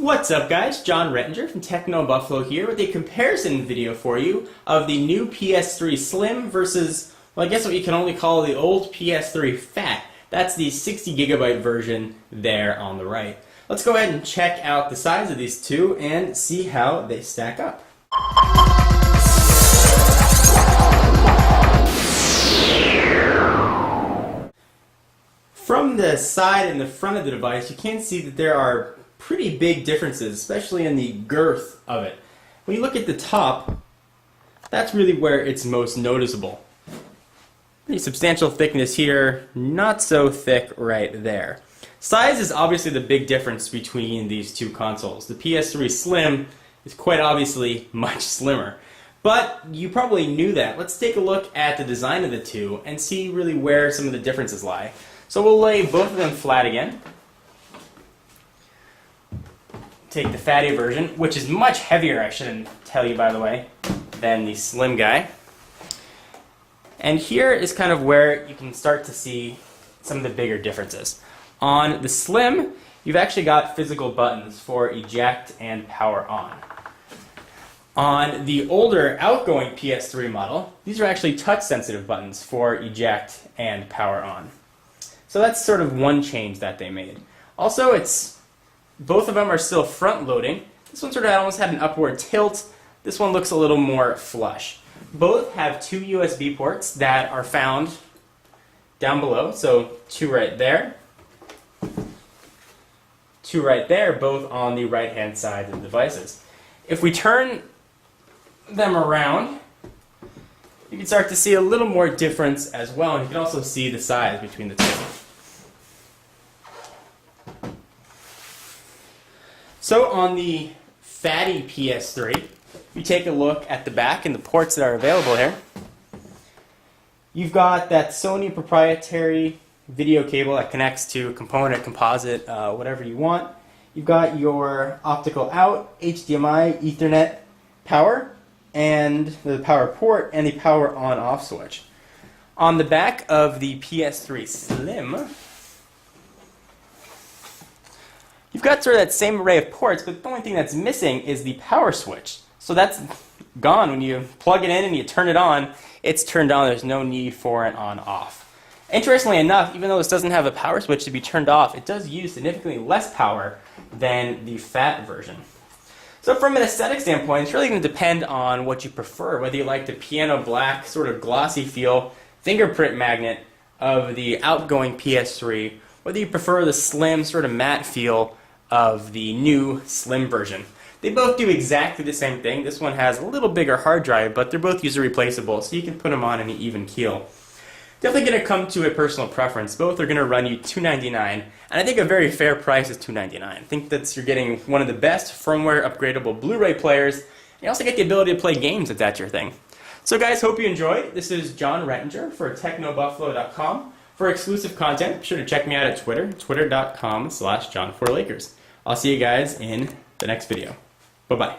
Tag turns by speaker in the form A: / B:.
A: What's up guys, John Rettinger from Techno Buffalo here with a comparison video for you of the new PS3 Slim versus, well, I guess what you can only call the old PS3 Fat. That's the 60GB version there on the right. Let's go ahead and check out the size of these two and see how they stack up. From the side and the front of the device, you can see that there are pretty big differences, especially in the girth of it. When you look at the top, that's really where it's most noticeable. Pretty substantial thickness here, not so thick right there. Size is obviously the big difference between these two consoles. The PS3 Slim is quite obviously much slimmer. But you probably knew that. Let's take a look at the design of the two and see really where some of the differences lie. So we'll lay both of them flat again. Take the fatty version, which is much heavier, I shouldn't tell you by the way, than the slim guy. And here is kind of where you can start to see some of the bigger differences. On the slim, you've actually got physical buttons for eject and power on. On the older outgoing PS3 model, these are actually touch sensitive buttons for eject and power on. So that's sort of one change that they made. Also, both of them are still front loading. This one sort of almost had an upward tilt. This one looks a little more flush. Both have two USB ports that are found down below. So two right there, both on the right hand side of the devices. If we turn them around, you can start to see a little more difference as well, and you can also see the size between the two. So on the fatty PS3, if you take a look at the back and the ports that are available here, you've got that Sony proprietary video cable that connects to a component, composite, whatever you want. You've got your optical out, HDMI, Ethernet power, and the power port, and the power on-off switch. On the back of the PS3 Slim, you've got sort of that same array of ports, but the only thing that's missing is the power switch. So that's gone. When you plug it in and you turn it on, it's turned on. There's no need for an on-off. Interestingly enough, even though this doesn't have a power switch to be turned off, it does use significantly less power than the Fat version. So from an aesthetic standpoint, it's really going to depend on what you prefer, whether you like the piano black, sort of glossy feel, fingerprint magnet of the outgoing PS3, whether you prefer the slim, sort of matte feel of the new Slim version. They both do exactly the same thing. This one has a little bigger hard drive, but they're both user replaceable, so you can put them on any even keel. Definitely going to come to a personal preference. Both are going to run you $299, and I think a very fair price is $299. I think that you're getting one of the best firmware upgradable Blu-ray players, and you also get the ability to play games if that's your thing. So guys, hope you enjoyed. This is John Rettinger for TechnoBuffalo.com. For exclusive content, be sure to check me out at Twitter, twitter.com/John4Lakers. I'll see you guys in the next video. Bye-bye.